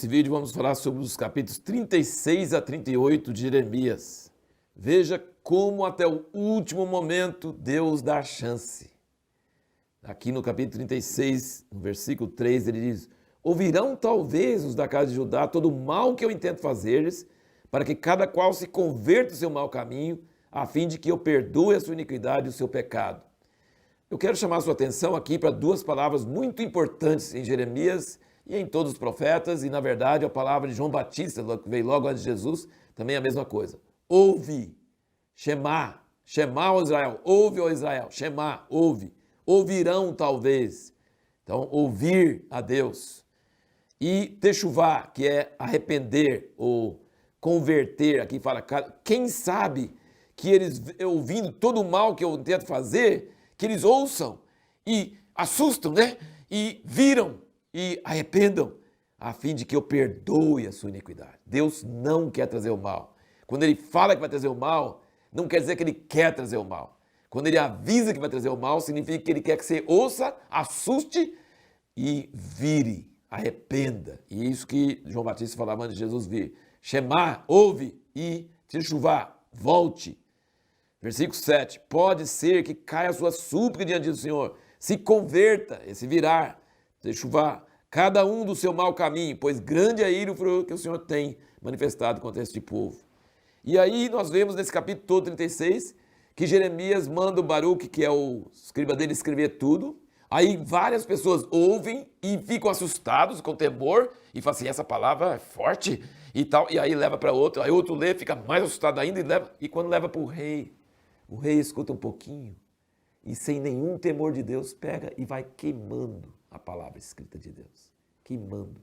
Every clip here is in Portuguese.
Nesse vídeo vamos falar sobre os capítulos 36 a 38 de Jeremias. Veja como até o último momento Deus dá chance. Aqui no capítulo 36, no versículo 3, ele diz: ouvirão talvez os da casa de Judá todo o mal que eu intento fazer-lhes, para que cada qual se converta o seu mau caminho, a fim de que eu perdoe a sua iniquidade e o seu pecado. Eu quero chamar a sua atenção aqui para duas palavras muito importantes em Jeremias e em todos os profetas, e na verdade a palavra de João Batista, que veio logo antes de Jesus, também é a mesma coisa. Ouve, Shema, Shema, ó Israel, ouve, ó Israel, Shema, ouve, ouvirão talvez. Então, ouvir a Deus. E techuvá, que é arrepender ou converter, aqui fala, quem sabe que eles, ouvindo todo o mal que eu tento fazer, que eles ouçam e assustam, né? E viram e arrependam, a fim de que eu perdoe a sua iniquidade. Deus não quer trazer o mal. Quando ele fala que vai trazer o mal, não quer dizer que ele quer trazer o mal. Quando ele avisa que vai trazer o mal, significa que ele quer que você ouça, assuste e vire, arrependa. E isso que João Batista falava antes de Jesus vir. Shema, ouve, e techuvá, volte. Versículo 7, pode ser que caia a sua súplica diante do Senhor, se converta, esse virar, techuvá, cada um do seu mau caminho, pois grande é a ira e o furor que o Senhor tem manifestado contra este povo. E aí nós vemos nesse capítulo todo 36, que Jeremias manda o Baruque, que é o escriba dele, escrever tudo. Aí várias pessoas ouvem e ficam assustados com temor e falam assim, essa palavra é forte e tal. E aí leva para outro, aí outro lê, fica mais assustado ainda e quando leva para o rei escuta um pouquinho e sem nenhum temor de Deus pega e vai queimando a palavra escrita de Deus. Queimando.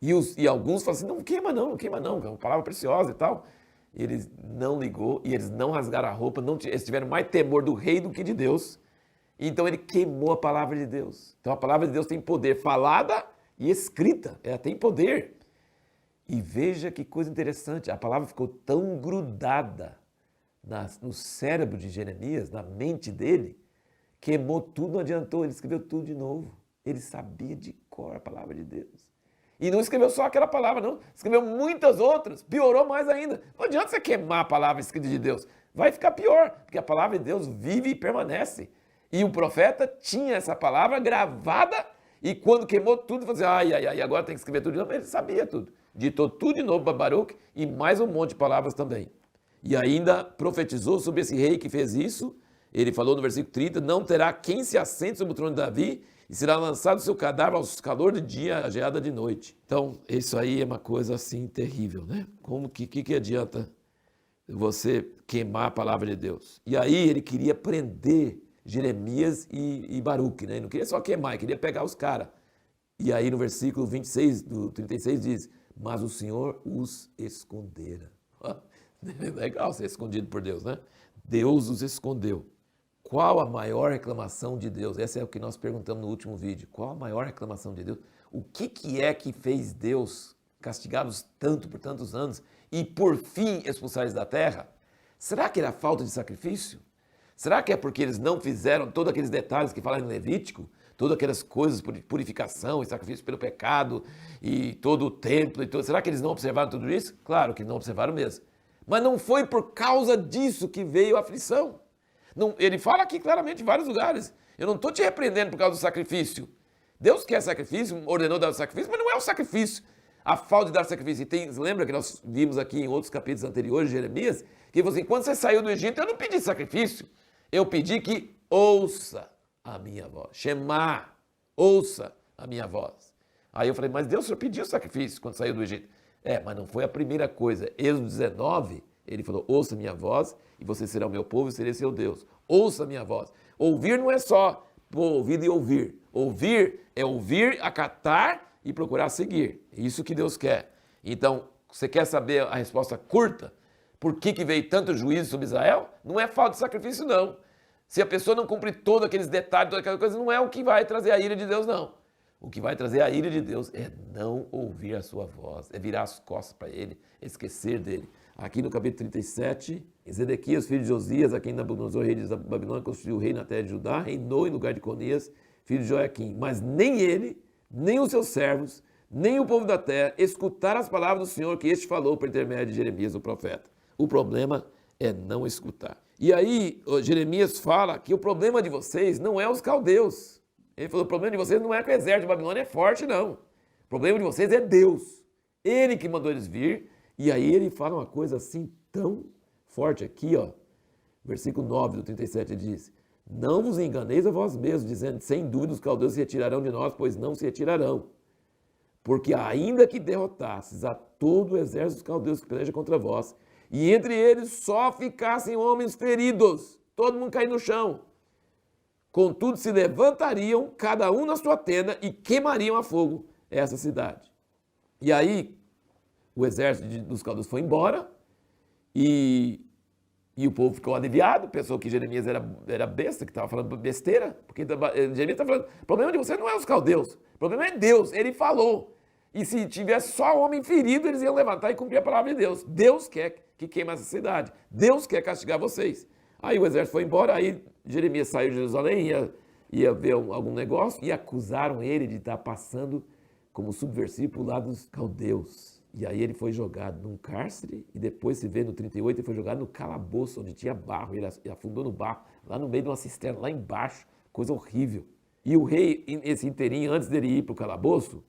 E alguns falam assim, não queima não, é uma palavra preciosa e tal. Eles não ligou e eles não rasgaram a roupa, eles tiveram mais temor do rei do que de Deus. Então ele queimou a palavra de Deus. Então a palavra de Deus tem poder falada e escrita, ela tem poder. E veja que coisa interessante, a palavra ficou tão grudada no cérebro de Jeremias, na mente dele, queimou tudo, não adiantou, ele escreveu tudo de novo. Ele sabia de cor a palavra de Deus. E não escreveu só aquela palavra, não. Escreveu muitas outras, piorou mais ainda. Não adianta você queimar a palavra escrita de Deus. Vai ficar pior, porque a palavra de Deus vive e permanece. E o profeta tinha essa palavra gravada e quando queimou tudo, ele falou assim, agora tem que escrever tudo de novo. Ele sabia tudo. Ditou tudo de novo para Baruque e mais um monte de palavras também. E ainda profetizou sobre esse rei que fez isso. Ele falou no versículo 30, não terá quem se assente sobre o trono de Davi e será lançado o seu cadáver aos calor do dia, a geada de noite. Então, isso aí é uma coisa assim terrível, né? Como que adianta você queimar a palavra de Deus? E aí ele queria prender Jeremias e Baruque, né? Ele não queria só queimar, ele queria pegar os caras. E aí no versículo 26 do 36 diz, mas o Senhor os escondera. Legal ser escondido por Deus, né? Deus os escondeu. Qual a maior reclamação de Deus? Essa é o que nós perguntamos no último vídeo. Qual a maior reclamação de Deus? O que é que fez Deus castigá-los tanto por tantos anos e por fim expulsar eles da terra? Será que era falta de sacrifício? Será que é porque eles não fizeram todos aqueles detalhes que falaram em Levítico? Todas aquelas coisas de purificação e sacrifício pelo pecado e todo o templo e tudo. Será que eles não observaram tudo isso? Claro que não observaram mesmo. Mas não foi por causa disso que veio a aflição. Não, ele fala aqui claramente em vários lugares. Eu não estou te repreendendo por causa do sacrifício. Deus quer sacrifício, ordenou dar o sacrifício, mas não é o sacrifício. A falta de dar sacrifício. E lembra que nós vimos aqui em outros capítulos anteriores de Jeremias, que ele falou assim, quando você saiu do Egito, eu não pedi sacrifício. Eu pedi que ouça a minha voz. Shema, ouça a minha voz. Aí eu falei, mas Deus só pediu sacrifício quando saiu do Egito. Mas não foi a primeira coisa. Êxodo 19, ele falou, ouça a minha voz e você será o meu povo e serei seu Deus. Ouça a minha voz. Ouvir não é só pôr ouvido e ouvir. Ouvir é ouvir, acatar e procurar seguir. É isso que Deus quer. Então, você quer saber a resposta curta? Por que veio tanto juízo sobre Israel? Não é falta de sacrifício, não. Se a pessoa não cumprir todos aqueles detalhes, toda aquela coisa, não é o que vai trazer a ira de Deus, não. O que vai trazer a ira de Deus é não ouvir a sua voz, é virar as costas para ele, esquecer dele. Aqui no capítulo 37, Zedequias, filho de Josias, a quem Nabucodonosor, rei de Babilônia, construiu o rei na terra de Judá, reinou em lugar de Conias, filho de Joaquim. Mas nem ele, nem os seus servos, nem o povo da terra escutar as palavras do Senhor que este falou por intermédio de Jeremias, o profeta. O problema é não escutar. E aí, Jeremias fala que o problema de vocês não é os caldeus. Ele falou, o problema de vocês não é que o exército de Babilônia é forte, não. O problema de vocês é Deus. Ele que mandou eles vir. E aí ele fala uma coisa assim tão forte aqui, ó. Versículo 9 do 37 diz, não vos enganeis a vós mesmos, dizendo, sem dúvida os caldeus se retirarão de nós, pois não se retirarão. Porque ainda que derrotasses a todo o exército dos caldeus que peleja contra vós, e entre eles só ficassem homens feridos, todo mundo cair no chão, contudo se levantariam, cada um na sua tenda, e queimariam a fogo essa cidade. E aí, o exército dos caldeus foi embora, e o povo ficou aliviado, pensou que Jeremias era besta, que estava falando besteira, porque Jeremias está falando, o problema de você não é os caldeus, o problema é Deus, ele falou. E se tivesse só homem ferido, eles iam levantar e cumprir a palavra de Deus. Deus quer que queime essa cidade, Deus quer castigar vocês. Aí o exército foi embora, aí Jeremias saiu de Jerusalém, ia ver algum negócio, e acusaram ele de estar passando como subversivo para o lado dos caldeus. E aí ele foi jogado num cárcere, e depois se vê no 38, ele foi jogado no calabouço, onde tinha barro, ele afundou no barro, lá no meio de uma cisterna, lá embaixo, coisa horrível. E o rei, esse inteirinho, antes dele ir para o calabouço,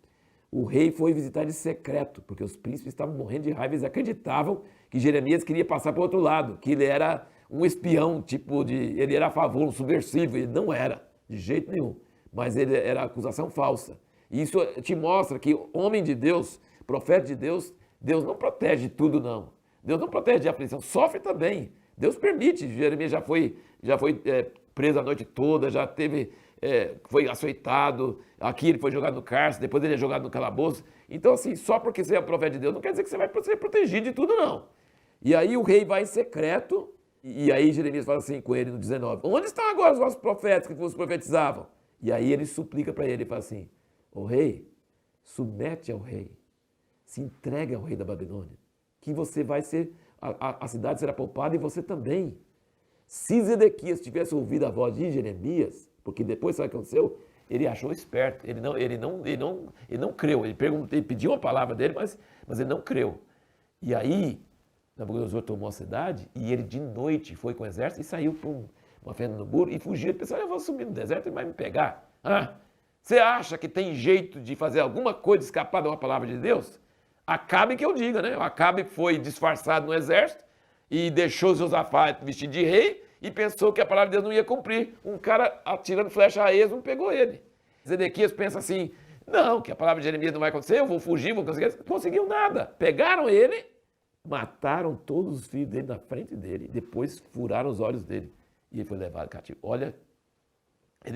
o rei foi visitar de secreto, porque os príncipes estavam morrendo de raiva, eles acreditavam que Jeremias queria passar para o outro lado, que ele era um espião, ele era a favor, um subversivo, ele não era, de jeito nenhum, mas ele era acusação falsa. E isso te mostra que homem de Deus, profeta de Deus, Deus não protege tudo, não. Deus não protege de aflição, sofre também. Deus permite. Jeremias já foi preso a noite toda, já foi açoitado, aqui ele foi jogado no cárcere, depois ele é jogado no calabouço. Então, assim, só porque você é profeta de Deus, não quer dizer que você vai ser protegido de tudo, não. E aí o rei vai em secreto, e aí Jeremias fala assim com ele no 19, onde estão agora os vossos profetas que vos profetizavam? E aí ele suplica para ele, fala assim, ô rei, submete ao rei, se entregue ao rei da Babilônia, que você vai ser, a cidade será poupada e você também. Se Zedequias tivesse ouvido a voz de Jeremias, porque depois sabe o que aconteceu? Ele achou esperto, ele não creu, ele pediu uma palavra dele, mas ele não creu. E aí, Nabucodonosor tomou a cidade e ele de noite foi com o exército e saiu por uma fenda no muro e fugiu. Ele pensou, eu vou subir no deserto, ele vai me pegar. Você acha que tem jeito de fazer alguma coisa escapar de uma palavra de Deus? Acabe que eu diga, né? Acabe foi disfarçado no exército e deixou Josafá vestido de rei e pensou que a palavra de Deus não ia cumprir. Um cara atirando flecha a esmo pegou ele. Zedequias pensa assim, não, que a palavra de Jeremias não vai acontecer, eu vou fugir, vou conseguir. Não conseguiu nada. Pegaram ele, mataram todos os filhos dele na frente dele, depois furaram os olhos dele e ele foi levado cativo. Olha,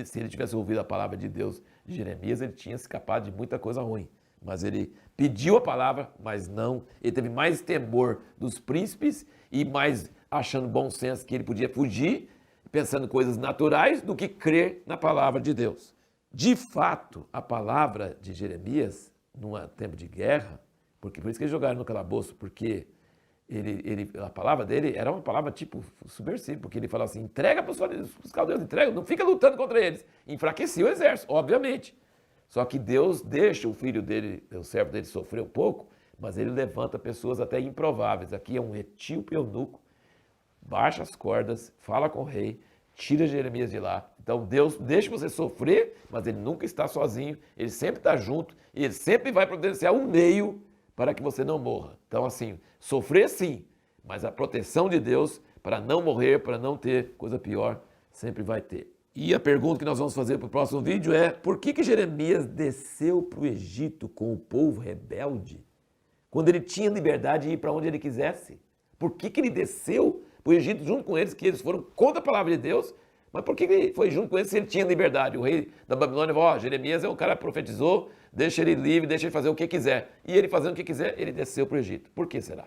se ele tivesse ouvido a palavra de Deus de Jeremias, ele tinha escapado de muita coisa ruim. Mas ele pediu a palavra, mas não. Ele teve mais temor dos príncipes e mais achando bom senso que ele podia fugir, pensando em coisas naturais, do que crer na palavra de Deus. De fato, a palavra de Jeremias, num tempo de guerra, por isso que eles jogaram no calabouço, porque a palavra dele era uma palavra tipo subversiva, porque ele falava assim, entrega para os caldeus, entrega, não fica lutando contra eles. Enfraquecia o exército, obviamente. Só que Deus deixa o filho dele, o servo dele, sofrer um pouco, mas ele levanta pessoas até improváveis. Aqui é um etíope eunuco, baixa as cordas, fala com o rei, tira Jeremias de lá. Então Deus deixa você sofrer, mas ele nunca está sozinho, ele sempre está junto, e ele sempre vai providenciar um meio para que você não morra. Então assim, sofrer sim, mas a proteção de Deus para não morrer, para não ter coisa pior, sempre vai ter. E a pergunta que nós vamos fazer para o próximo vídeo é, por que Jeremias desceu para o Egito com o povo rebelde, quando ele tinha liberdade de ir para onde ele quisesse? Por que ele desceu para o Egito junto com eles, que eles foram contra a palavra de Deus? Mas por que ele foi junto com eles se ele tinha liberdade? O rei da Babilônia falou, Jeremias é um cara que profetizou, deixa ele livre, deixa ele fazer o que quiser. E ele fazendo o que quiser, ele desceu para o Egito. Por que será?